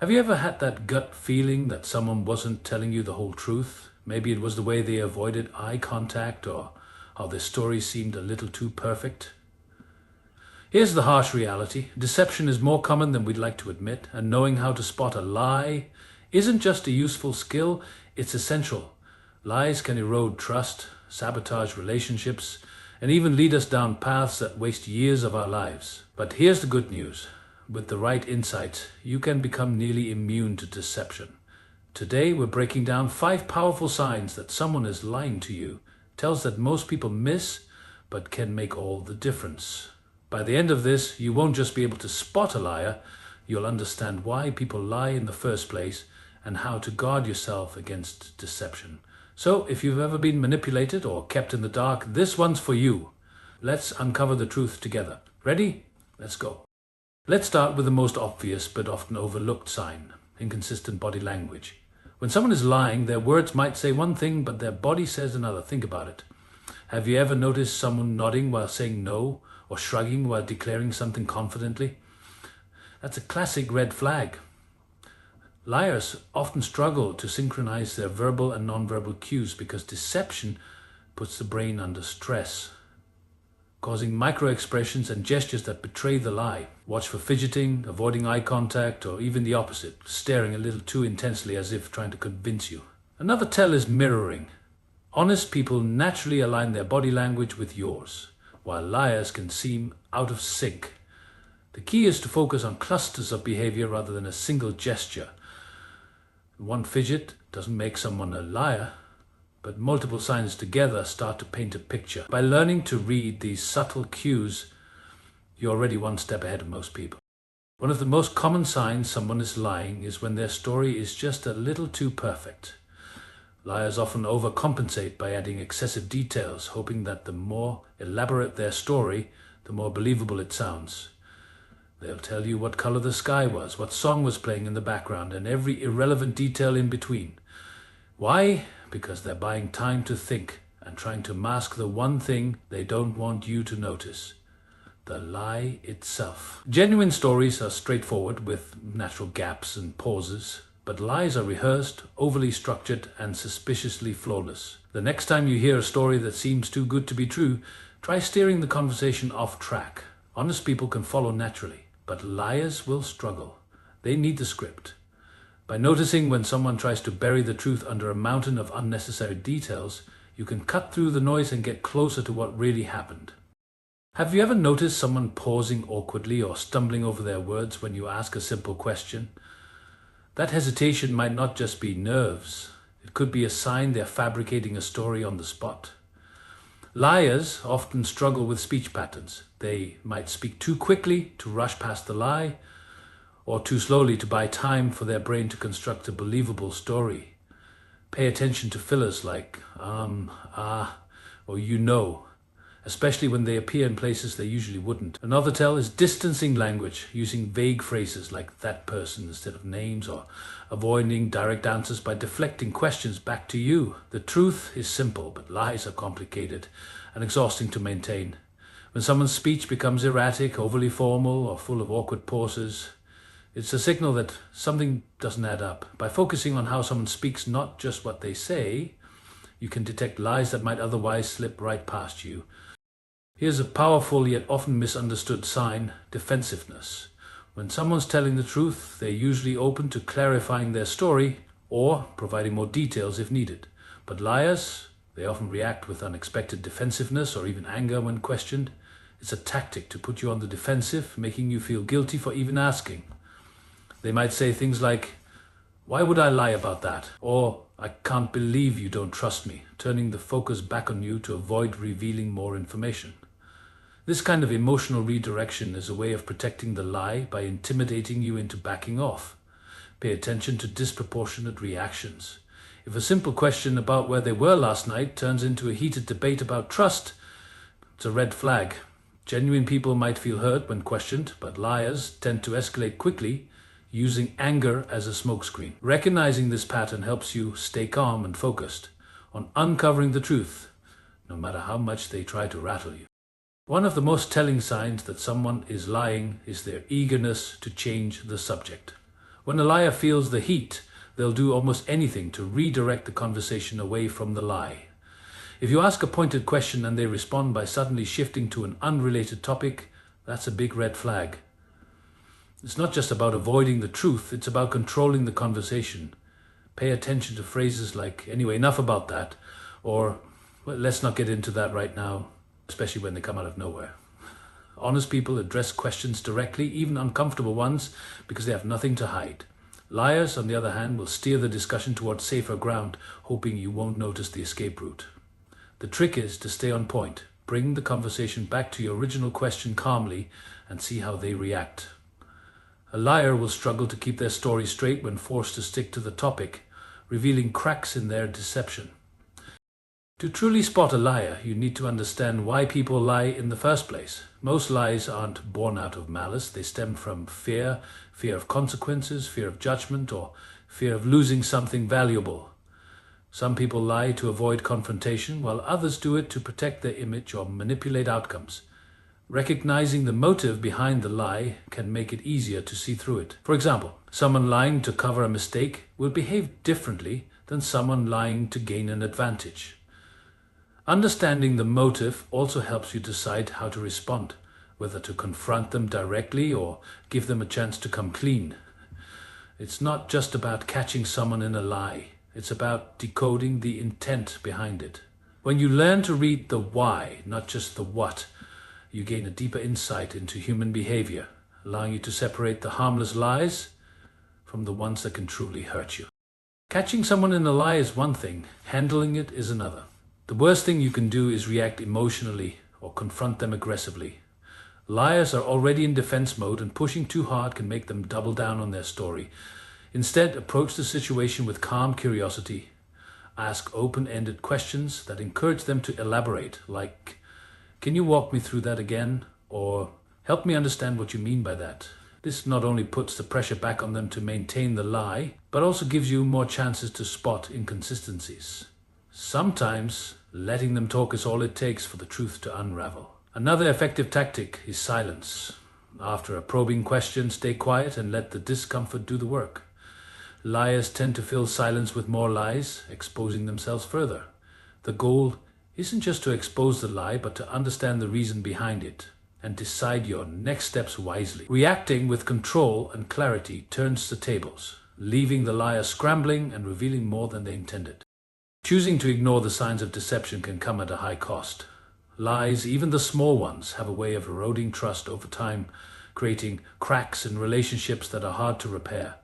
Have you ever had that gut feeling that someone wasn't telling you the whole truth? Maybe it was the way they avoided eye contact or how their story seemed a little too perfect. Here's the harsh reality. Deception is more common than we'd like to admit, and knowing how to spot a lie isn't just a useful skill, it's essential. Lies can erode trust, sabotage relationships, and even lead us down paths that waste years of our lives. But here's the good news. With the right insights, you can become nearly immune to deception. Today, we're breaking down 5 powerful signs that someone is lying to you. Tells that most people miss, but can make all the difference. By the end of this, you won't just be able to spot a liar, you'll understand why people lie in the first place and how to guard yourself against deception. So, if you've ever been manipulated or kept in the dark, this one's for you. Let's uncover the truth together. Ready? Let's go. Let's start with the most obvious but often overlooked sign: inconsistent body language. When someone is lying, their words might say one thing, but their body says another. Think about it. Have you ever noticed someone nodding while saying no, or shrugging while declaring something confidently? That's a classic red flag. Liars often struggle to synchronize their verbal and nonverbal cues because deception puts the brain under stress, causing micro-expressions and gestures that betray the lie. Watch for fidgeting, avoiding eye contact, or even the opposite, staring a little too intensely as if trying to convince you. Another tell is mirroring. Honest people naturally align their body language with yours, while liars can seem out of sync. The key is to focus on clusters of behavior rather than a single gesture. One fidget doesn't make someone a liar, but multiple signs together start to paint a picture. By learning to read these subtle cues, you're already one step ahead of most people. One of the most common signs someone is lying is when their story is just a little too perfect. Liars often overcompensate by adding excessive details, hoping that the more elaborate their story, the more believable it sounds. They'll tell you what color the sky was, what song was playing in the background, and every irrelevant detail in between. Why? Because they're buying time to think and trying to mask the one thing they don't want you to notice: the lie itself. Genuine stories are straightforward with natural gaps and pauses, but lies are rehearsed, overly structured, and suspiciously flawless. The next time you hear a story that seems too good to be true, try steering the conversation off track. Honest people can follow naturally, but liars will struggle. They need the script. By noticing when someone tries to bury the truth under a mountain of unnecessary details, you can cut through the noise and get closer to what really happened. Have you ever noticed someone pausing awkwardly or stumbling over their words when you ask a simple question? That hesitation might not just be nerves. It could be a sign they're fabricating a story on the spot. Liars often struggle with speech patterns. They might speak too quickly to rush past the lie, or too slowly to buy time for their brain to construct a believable story. Pay attention to fillers like or you know, especially when they appear in places they usually wouldn't. Another tell is distancing language, using vague phrases like "that person" instead of names, or avoiding direct answers by deflecting questions back to you. The truth is simple, but lies are complicated and exhausting to maintain. When someone's speech becomes erratic, overly formal, or full of awkward pauses, it's a signal that something doesn't add up. By focusing on how someone speaks, not just what they say, you can detect lies that might otherwise slip right past you. Here's a powerful yet often misunderstood sign: defensiveness. When someone's telling the truth, they're usually open to clarifying their story or providing more details if needed. But liars, they often react with unexpected defensiveness or even anger when questioned. It's a tactic to put you on the defensive, making you feel guilty for even asking. They might say things like, "Why would I lie about that?" Or, "I can't believe you don't trust me," turning the focus back on you to avoid revealing more information. This kind of emotional redirection is a way of protecting the lie by intimidating you into backing off. Pay attention to disproportionate reactions. If a simple question about where they were last night turns into a heated debate about trust, it's a red flag. Genuine people might feel hurt when questioned, but liars tend to escalate quickly, using anger as a smokescreen. Recognizing this pattern helps you stay calm and focused on uncovering the truth, no matter how much they try to rattle you. One of the most telling signs that someone is lying is their eagerness to change the subject. When a liar feels the heat, they'll do almost anything to redirect the conversation away from the lie. If you ask a pointed question and they respond by suddenly shifting to an unrelated topic, that's a big red flag. It's not just about avoiding the truth, it's about controlling the conversation. Pay attention to phrases like, "Anyway, enough about that," or, "Well, let's not get into that right now," especially when they come out of nowhere. Honest people address questions directly, even uncomfortable ones, because they have nothing to hide. Liars, on the other hand, will steer the discussion towards safer ground, hoping you won't notice the escape route. The trick is to stay on point, bring the conversation back to your original question calmly, and see how they react. A liar will struggle to keep their story straight when forced to stick to the topic, revealing cracks in their deception. To truly spot a liar, you need to understand why people lie in the first place. Most lies aren't born out of malice. They stem from fear of consequences, fear of judgment, or fear of losing something valuable. Some people lie to avoid confrontation, while others do it to protect their image or manipulate outcomes. Recognizing the motive behind the lie can make it easier to see through it. For example, someone lying to cover a mistake will behave differently than someone lying to gain an advantage. Understanding the motive also helps you decide how to respond, whether to confront them directly or give them a chance to come clean. It's not just about catching someone in a lie. It's about decoding the intent behind it. When you learn to read the why, not just the what, you gain a deeper insight into human behavior, allowing you to separate the harmless lies from the ones that can truly hurt you. Catching someone in a lie is one thing, handling it is another. The worst thing you can do is react emotionally or confront them aggressively. Liars are already in defense mode, and pushing too hard can make them double down on their story. Instead, approach the situation with calm curiosity. Ask open-ended questions that encourage them to elaborate, like, "Can you walk me through that again?" Or, "Help me understand what you mean by that." This not only puts the pressure back on them to maintain the lie, but also gives you more chances to spot inconsistencies. Sometimes, letting them talk is all it takes for the truth to unravel. Another effective tactic is silence. After a probing question, stay quiet and let the discomfort do the work. Liars tend to fill silence with more lies, exposing themselves further. The goal isn't just to expose the lie, but to understand the reason behind it and decide your next steps wisely. Reacting with control and clarity turns the tables, leaving the liar scrambling and revealing more than they intended. Choosing to ignore the signs of deception can come at a high cost. Lies, even the small ones, have a way of eroding trust over time, creating cracks in relationships that are hard to repair.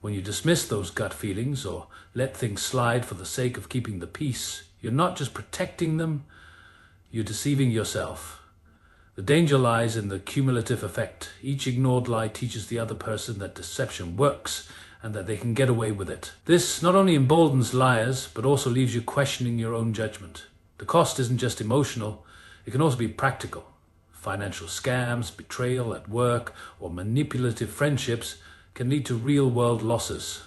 When you dismiss those gut feelings or let things slide for the sake of keeping the peace, you're not just protecting them, you're deceiving yourself. The danger lies in the cumulative effect. Each ignored lie teaches the other person that deception works and that they can get away with it. This not only emboldens liars, but also leaves you questioning your own judgment. The cost isn't just emotional, it can also be practical. Financial scams, betrayal at work, or manipulative friendships can lead to real-world losses.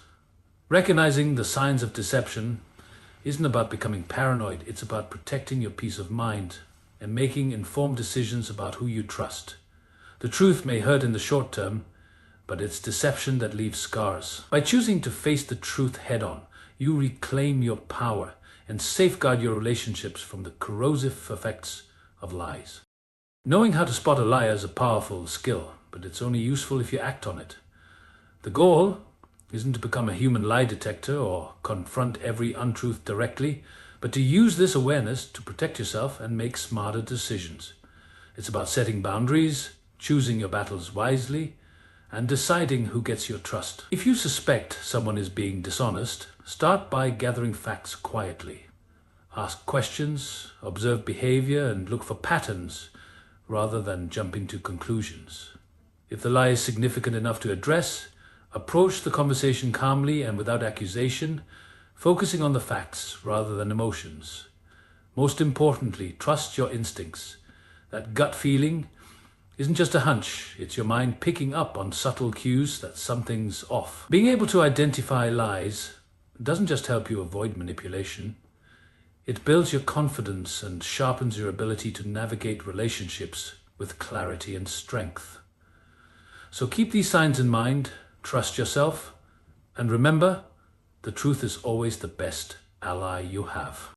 Recognizing the signs of deception isn't about becoming paranoid, it's about protecting your peace of mind and making informed decisions about who you trust. The truth may hurt in the short term, but it's deception that leaves scars. By choosing to face the truth head-on, you reclaim your power and safeguard your relationships from the corrosive effects of lies. Knowing how to spot a liar is a powerful skill, but it's only useful if you act on it. The goal isn't to become a human lie detector or confront every untruth directly, but to use this awareness to protect yourself and make smarter decisions. It's about setting boundaries, choosing your battles wisely, and deciding who gets your trust. If you suspect someone is being dishonest, start by gathering facts quietly. Ask questions, observe behavior, and look for patterns rather than jumping to conclusions. If the lie is significant enough to address, approach the conversation calmly and without accusation, focusing on the facts rather than emotions. Most importantly, trust your instincts. That gut feeling isn't just a hunch, it's your mind picking up on subtle cues that something's off. Being able to identify lies doesn't just help you avoid manipulation, it builds your confidence and sharpens your ability to navigate relationships with clarity and strength. So keep these signs in mind, trust yourself, And remember, the truth is always the best ally you have.